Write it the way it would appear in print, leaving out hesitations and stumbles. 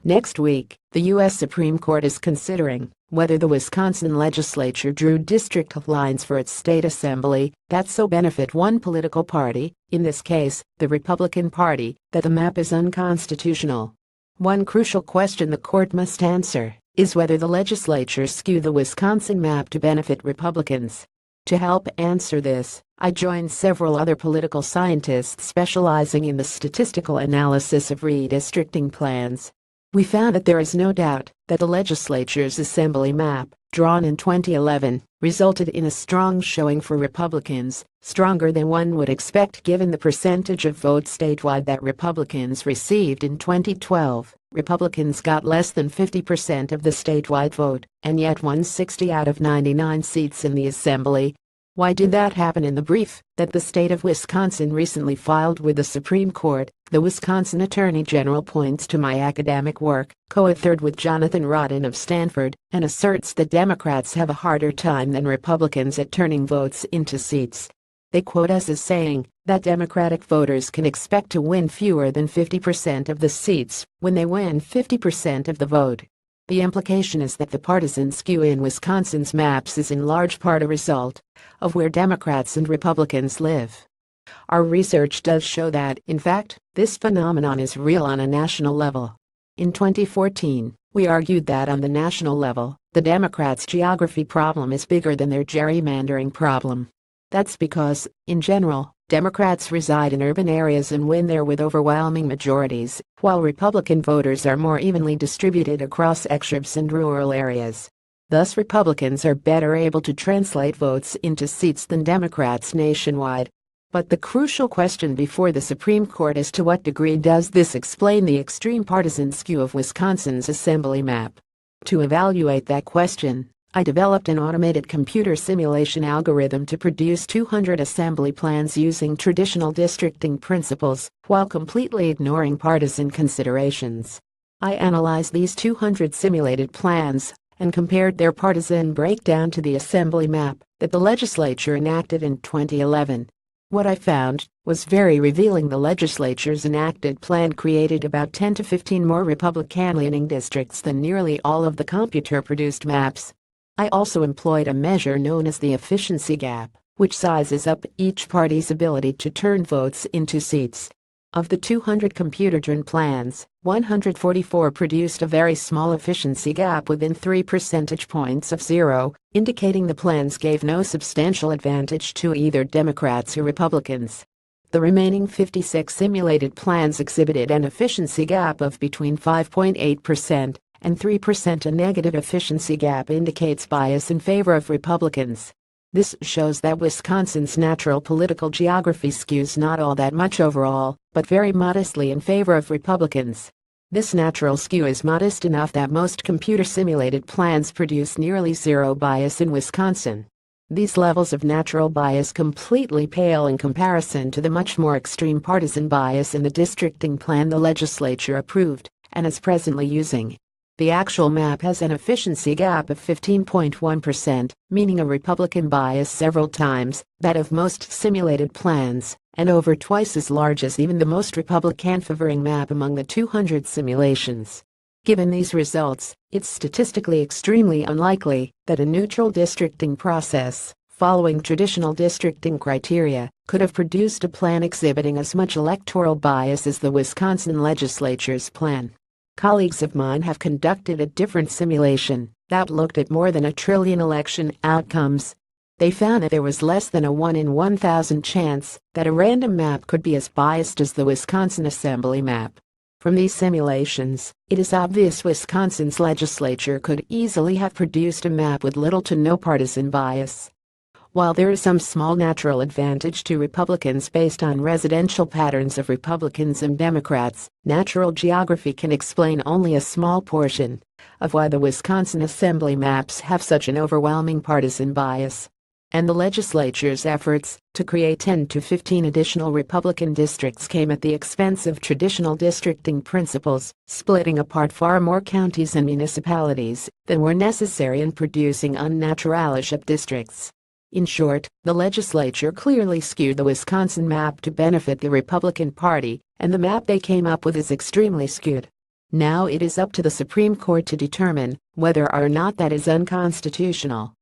Next week, the U.S. Supreme Court is considering whether the Wisconsin Legislature drew district lines for its state assembly that so benefit one political party, in this case, the Republican Party, that the map is unconstitutional. One crucial question the court must answer is whether the legislature skewed the Wisconsin map to benefit Republicans. To help answer this, I joined several other political scientists specializing in the statistical analysis of redistricting plans. We found that there is no doubt that the legislature's assembly map, drawn in 2011, resulted in a strong showing for Republicans, stronger than one would expect given the percentage of votes statewide that Republicans received in 2012. Republicans got less than 50% of the statewide vote, and yet won 60 out of 99 seats in the assembly. Why did that happen? In the brief that the state of Wisconsin recently filed with the Supreme Court, the Wisconsin Attorney General points to my academic work, co-authored with Jonathan Rodden of Stanford, and asserts that Democrats have a harder time than Republicans at turning votes into seats. They quote us as saying that Democratic voters can expect to win fewer than 50% of the seats when they win 50% of the vote. The implication is that the partisan skew in Wisconsin's maps is in large part a result of where Democrats and Republicans live. Our research does show that, in fact, this phenomenon is real on a national level. In 2014, we argued that on the national level, the Democrats' geography problem is bigger than their gerrymandering problem. That's because, in general, Democrats reside in urban areas and win there with overwhelming majorities, while Republican voters are more evenly distributed across exurbs and rural areas. Thus, Republicans are better able to translate votes into seats than Democrats nationwide. But the crucial question before the Supreme Court is to what degree does this explain the extreme partisan skew of Wisconsin's assembly map? To evaluate that question, I developed an automated computer simulation algorithm to produce 200 assembly plans using traditional districting principles while completely ignoring partisan considerations. I analyzed these 200 simulated plans and compared their partisan breakdown to the assembly map that the legislature enacted in 2011. What I found was very revealing. The legislature's enacted plan created about 10 to 15 more Republican-leaning districts than nearly all of the computer-produced maps. I also employed a measure known as the efficiency gap, which sizes up each party's ability to turn votes into seats. Of the 200 computer-driven plans, 144 produced a very small efficiency gap within 3 percentage points of zero, indicating the plans gave no substantial advantage to either Democrats or Republicans. The remaining 56 simulated plans exhibited an efficiency gap of between 5.8% and 3%. A negative efficiency gap indicates bias in favor of Republicans. This shows that Wisconsin's natural political geography skews not all that much overall, but very modestly in favor of Republicans. This natural skew is modest enough that most computer-simulated plans produce nearly zero bias in Wisconsin. These levels of natural bias completely pale in comparison to the much more extreme partisan bias in the districting plan the legislature approved and is presently using. The actual map has an efficiency gap of 15.1%, meaning a Republican bias several times that of most simulated plans, and over twice as large as even the most Republican-favoring map among the 200 simulations. Given these results, it's statistically extremely unlikely that a neutral districting process, following traditional districting criteria, could have produced a plan exhibiting as much electoral bias as the Wisconsin legislature's plan. Colleagues of mine have conducted a different simulation that looked at more than 1 trillion election outcomes. They found that there was less than a 1 in 1,000 chance that a random map could be as biased as the Wisconsin Assembly map. From these simulations, it is obvious Wisconsin's legislature could easily have produced a map with little to no partisan bias. While there is some small natural advantage to Republicans based on residential patterns of Republicans and Democrats, natural geography can explain only a small portion of why the Wisconsin Assembly maps have such an overwhelming partisan bias. And the legislature's efforts to create 10 to 15 additional Republican districts came at the expense of traditional districting principles, splitting apart far more counties and municipalities than were necessary in producing unnaturalistic districts. In short, the legislature clearly skewed the Wisconsin map to benefit the Republican Party, and the map they came up with is extremely skewed. Now it is up to the Supreme Court to determine whether or not that is unconstitutional.